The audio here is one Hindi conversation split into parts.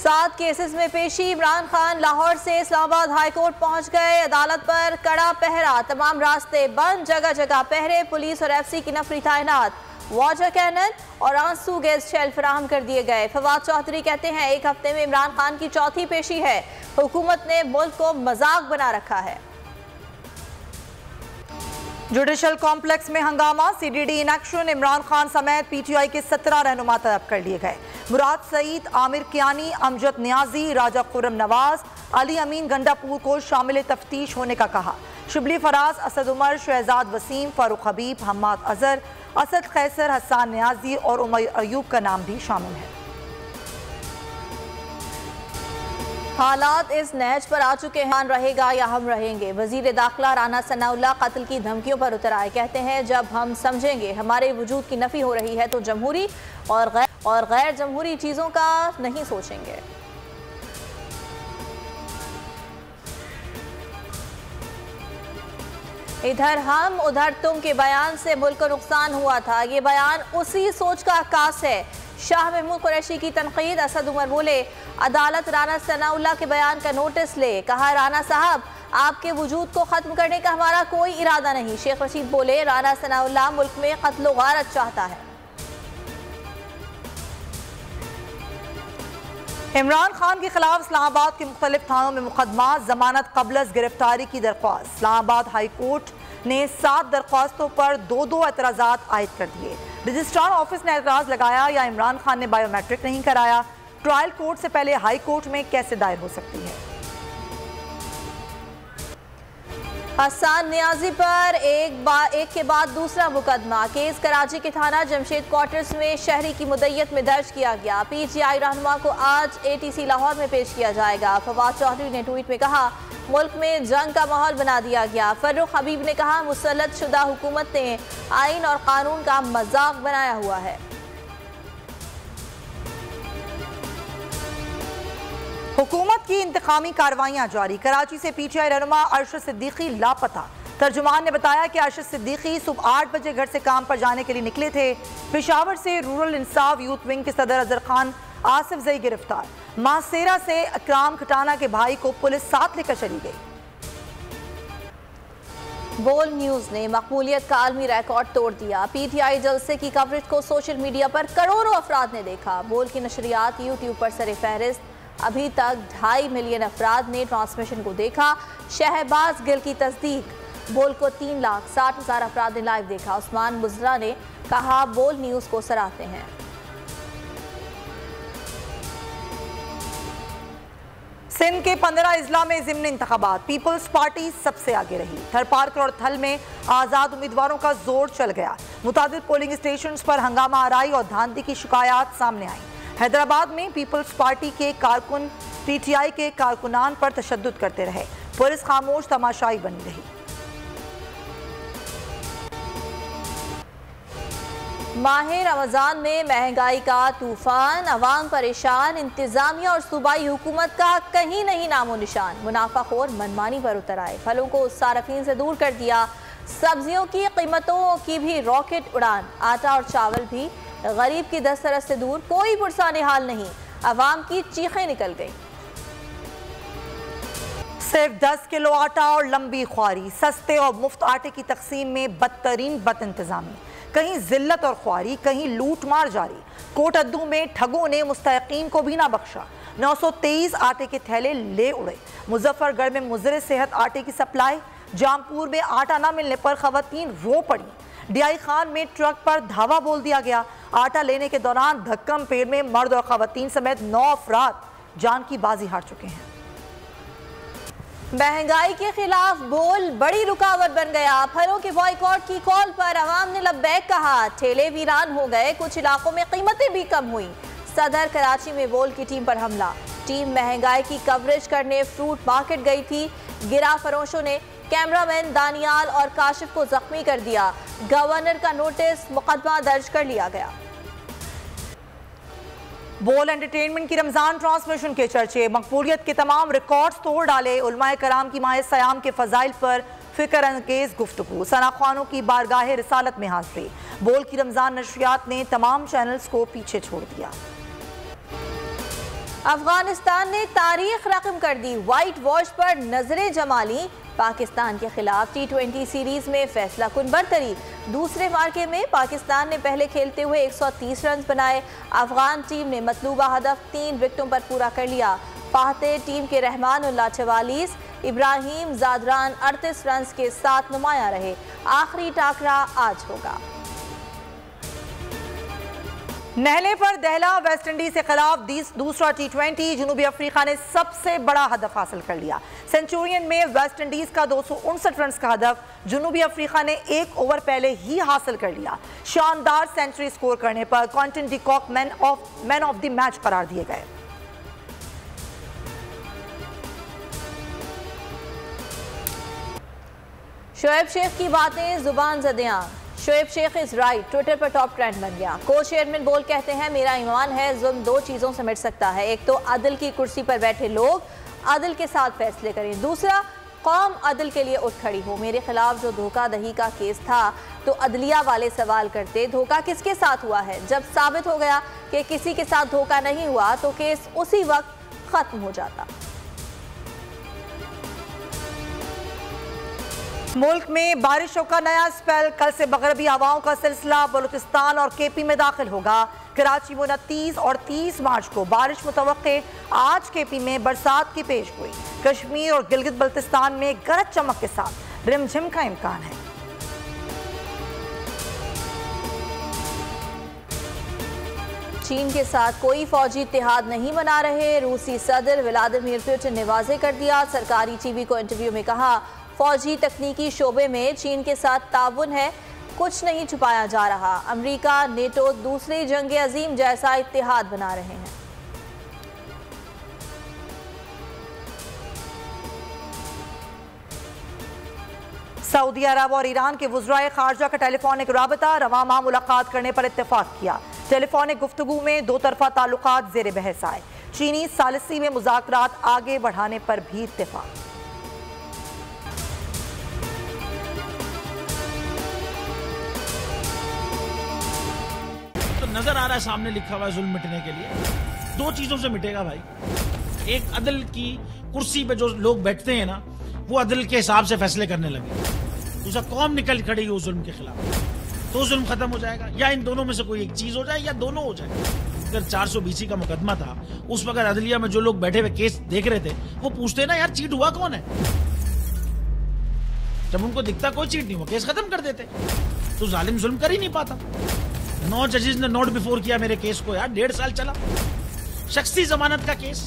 7 केसेस में पेशी। इमरान खान लाहौर से इस्लामाबाद हाई कोर्ट पहुंच गए। अदालत पर कड़ा पहरा, तमाम रास्ते बंद, जगह जगह पहरे, पुलिस और एफसी की नफरी तैनात। वाटर कैनन और आंसू गैस शेल फराहम कर दिए गए। फवाद चौधरी कहते हैं 1 हफ्ते में इमरान खान की चौथी पेशी है। हुकूमत ने मुल्क को मजाक बना रखा है। जुडिशल कॉम्प्लेक्स में हंगामा, CDD in action. Imran Khan समेत पीटीआई के 17 रहनुमा तलब कर लिए गए। मुराद सईद, आमिर कियानी, अमजद नियाजी, राजा खुर्रम नवाज, अली अमीन गंडापुर को शामिल तफ्तीश होने का कहा। शिबली फराज, असद उमर, शहजाद वसीम, फारूक हबीब, हम्माद अजहर, असद खैसर, हसान नियाजी और उमर अयूब का नाम भी शामिल है। हालात इस नहज पर आ चुके हैं, रहेगा या हम रहेंगे। वजीर दाखिला राना सनाउल्लाह कत्ल की धमकियों पर उतर आए। कहते हैं जब हम समझेंगे हमारे वजूद की नफी हो रही है तो जमहूरी और गैर जमहूरी चीज़ों का नहीं सोचेंगे। इधर हम उधर तुम के बयान से मुल्क को नुकसान हुआ था। ये बयान उसी सोच का अक्कास है। शाह महमूद कुरैशी की तनकीद। असद उमर बोले अदालत राना सनाउल्लाह के बयान का नोटिस ले। कहा राना साहब आपके वजूद को ख़त्म करने का हमारा कोई इरादा नहीं। शेख रशीद बोले राना सनाउल्लाह मुल्क में कत्ल व गारत चाहता है। इमरान खान के खिलाफ इस्लामाबाद के मुख्तलिफ थानों में मुकदमा, जमानत कबल गिरफ्तारी की दरख्वास्त। इस्लामाबाद हाई कोर्ट ने 7 दरख्वास्तों पर 2 एतराज़ात आयद कर दिए। रजिस्ट्रार ऑफिस ने एतराज़ लगाया या इमरान खान ने बायोमेट्रिक नहीं कराया। ट्रायल कोर्ट से पहले हाई कोर्ट में कैसे दायर हो सकती है। हसान नियाजी पर एक के बाद दूसरा मुकदमा। केस कराची के थाना जमशेद क्वार्टर्स में शहरी की मुद्दत में दर्ज किया गया। पीटीआई रहनुमा को आज एटीसी लाहौर में पेश किया जाएगा। फवाद चौधरी ने ट्वीट में कहा मुल्क में जंग का माहौल बना दिया गया। फर्रुख हबीब ने कहा मुसल्लत शुदा हुकूमत ने आइन और कानून का मजाक बनाया हुआ है। हुकूमत की इंतकामी कार्रवाइयां जारी। कराची से पीटीआई रहनुमा अरशद सिद्दीकी लापता। तर्जुमान ने बताया कि अरशद सिद्दीकी सुबह 8 बजे घर से काम पर जाने के लिए निकले थे। पेशावर से रूरल इंसाफ यूथ विंग के सदर अजहर खान आसिफ जई गिरफ्तार। मासेरा से अकराम खटाना के भाई को पुलिस साथ लेकर चली गई। बोल न्यूज ने मकबूलियत का आलमी रिकॉर्ड तोड़ दिया। पीटीआई जलसे की कवरेज को सोशल मीडिया पर करोड़ों अफराद ने देखा। बोल की नशरियात यूट्यूब पर सरे फहरिस्त। अभी तक 2.5 मिलियन अफराद ने ट्रांसमिशन को देखा। शहबाज गिल की तस्दीक। बोल को 3,60,000 अफराद ने लाइव देखा। उस्मान बुजरा ने कहा बोल न्यूज को सराहते हैं। सिंध के 15 अजला में ज़िम्नी इंतखाबात। पीपल्स पार्टी सबसे आगे रही। थरपारकर और थल में आज़ाद उम्मीदवारों का जोर चल गया। मुतादिद पोलिंग स्टेशन पर हंगामा आराई और धांधली की शिकायत सामने आई। हैदराबाद में पीपल्स पार्टी के कारकुन पीटीआई के कारकुनान पर तशद्दुद करते रहे। पुलिस खामोश तमाशाई बनी रही। माह रमज़ान में महंगाई का तूफान, अवाम परेशान, इंतजामिया और सूबाई हुकूमत का कहीं नहीं नामो निशान। मुनाफाखोर मनमानी पर उतर आए। फलों को सारफीन से दूर कर दिया। सब्जियों की कीमतों की भी रॉकेट उड़ान। आटा और चावल भी गरीब की दस्तरस से दूर। कोई पुरसाने हाल नहीं। अवाम की चीखें निकल गई। सिर्फ 10 किलो आटा और लंबी ख्वारी। सस्ते और मुफ्त आटे की तकसीम में बदतरीन बद इंतजामी। कहीं जिल्लत और ख्वारी, कहीं लूट मार जारी। कोटद्दू में ठगों ने मुस्तहिकीन को भी ना बख्शा। 923 आटे के थैले ले उड़े। मुजफ्फरगढ़ में मुज़र सेहत आटे की सप्लाई। जामपुर में आटा ना मिलने पर खवातीन रो पड़ी। डीआई खान में ट्रक पर धावा बोल दिया गया। आटा लेने के दौरान धक्कम पेड़ में मर्द और खवातीन समेत 9 अफराद जान की बाजी हार चुके हैं। महंगाई के खिलाफ बोल बड़ी रुकावट बन गया। फलों के बॉयकॉट की कॉल पर अवाम ने लब्बैक कहा। ठेले वीरान हो गए। कुछ इलाकों में कीमतें भी कम हुई। सदर कराची में बोल की टीम पर हमला। टीम महंगाई की कवरेज करने फ्रूट मार्केट गई थी। गिरा फरोशों ने कैमरामैन दानियाल और काशिफ को जख्मी कर दिया। गवर्नर का नोटिस, मुकदमा दर्ज कर लिया गया। बोल एंटरटेनमेंट की रमजान ट्रांसमिशन के चर्चे। मकबूलियत के तमाम रिकॉर्ड्स तोड़ डाले। उलमाए कराम की माह सयाम के फजाइल पर फिक्र अंगेज गुफ्तगू। सना ख्वानों की बारगाह रिसालत में हाजिरी। बोल की रमजान नशरियात ने तमाम चैनल्स को पीछे छोड़ दिया। अफगानिस्तान ने तारीख रकम कर दी, व्हाइट वॉश पर नजरें जमा ली। पाकिस्तान के खिलाफ T20 सीरीज में फैसला कुन बरतरी। दूसरे मार्के में पाकिस्तान ने पहले खेलते हुए 130 रन बनाए। अफगान टीम ने मतलूबा हदफ 3 विकेटों पर पूरा कर लिया। फाते टीम के रहमानुल्लाह 44, इब्राहिम जादरान 38 रन के साथ नुमाया रहे। आखिरी टाकरा आज होगा। नहले पर दहला, वेस्ट इंडीज के खिलाफ दूसरा T20। जनूबी अफ्रीका ने सबसे बड़ा हदफ हासिल कर लिया। सेंचुरियन में वेस्ट इंडीज का 259 रन का हदफ जनूबी अफ्रीका ने 1 ओवर पहले ही हासिल कर लिया। शानदार सेंचुरी स्कोर करने पर Quinton de Kock man of the match करार दिए गए। शोएब शेख की बातें जुबान ज़दियां। Shoaib Sheikh is right, Twitter पर टॉप ट्रेंड बन गया। को चेयरमैन बोल कहते हैं मेरा ईमान है जुल्म 2 चीज़ों से मिट सकता है। एक तो अदल की कुर्सी पर बैठे लोग अदल के साथ फैसले करें, दूसरा कौम अदल के लिए उठ खड़ी हो। मेरे खिलाफ जो धोखाधड़ी का केस था तो अदलिया वाले सवाल करते धोखा किसके साथ हुआ है। जब साबित हो गया कि किसी के साथ धोखा नहीं हुआ तो केस उसी वक्त खत्म हो जाता। मुल्क में बारिशों का नया स्पेल, कल से मगरबी हवाओं का सिलसिला बलूचिस्तान और KP में दाखिल होगा। कराची में 29 और 30 मार्च को बारिश मुतवक्के। आज KP में बरसात की पेशगोई। कश्मीर और गिलगित बल्तिस्तान में गरज चमक के साथ रिमझिम का इम्कान है। चीन के साथ कोई फौजी इत्तेहाद नहीं बना रहे। रूसी सदर व्लादिमीर पुतिन ने वाजे कर दिया। सरकारी TV को इंटरव्यू में कहा फौजी तकनीकी शोबे में चीन के साथ ताउन है, कुछ नहीं छुपाया जा रहा। अमेरिका नेटो दूसरी जंग अजीम जैसा इत्तेहाद बना रहे हैं। सऊदी अरब और ईरान के वज़राए खारजा का टेलीफोनिक राबता, रवां माह मुलाकात करने पर इत्तेफाक किया। टेलीफोनिक गुफ्तगू में 2 तरफा ताल्लुकात ज़ेर बहस आए। चीनी सालिसी में मुज़ाकरात आगे बढ़ाने पर भी इत्तेफाक। नजर आ रहा है सामने लिखा हुआ है जुल्म मिटने के लिए 2 चीजों से मिटेगा भाई। एक, अदल की कुर्सी पे जो लोग बैठते हैं ना वो अदल के हिसाब से फैसले करने लगे। दूसरा, कौम निकल खड़ेगी उस जुल्म के खिलाफ तो जुल्म खत्म हो जाएगा। या इन दोनों में से कोई एक चीज हो जाए या दोनों हो जाए। अगर 420 का मुकदमा था उस वक्त अदलिया में जो लोग बैठे हुए केस देख रहे थे वो पूछते ना यार चीट हुआ कौन है। जब उनको दिखता कोई चीट नहीं हुआ केस खत्म कर देते। तो जालिम जुल्म कर ही नहीं पाता। 9 जजेस ने नोट बिफोर किया मेरे केस को यार, 1.5 साल चला। शख्सी जमानत का केस,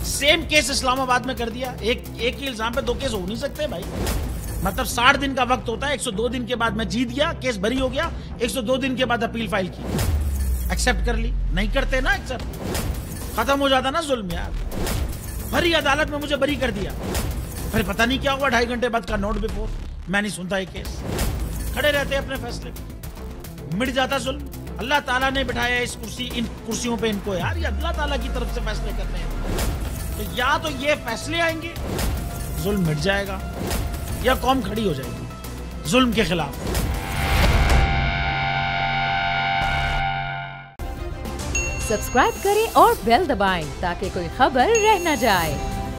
सेम केस इस्लामाबाद में कर दिया। एक ही इल्जाम पे 2 केस हो नहीं सकते भाई। मतलब 60 दिन का वक्त होता है। 102 दिन के बाद मैं जीत गया, केस बरी हो गया। 102 दिन के बाद अपील फाइल की, एक्सेप्ट कर ली। नहीं करते ना एक्सेप्ट, खत्म हो जाता ना जुल्म यार। भरी अदालत में मुझे बरी कर दिया, फिर पता नहीं क्या हुआ 2.5 घंटे बाद का नोट बिफोर। मैं नहीं सुनता ये केस, खड़े रहते अपने फैसले पे, मिट जाता जुल्म। अल्लाह ताला ने बिठाया इन कुर्सियों पे इनको यार, ये अल्लाह ताला की तरफ से फैसले करते हैं। तो या तो ये फैसले आएंगे जुल्म मिट जाएगा या कौम खड़ी हो जाएगी जुल्म के खिलाफ। सब्सक्राइब करें और बेल दबाएं ताकि कोई खबर रह न जाए।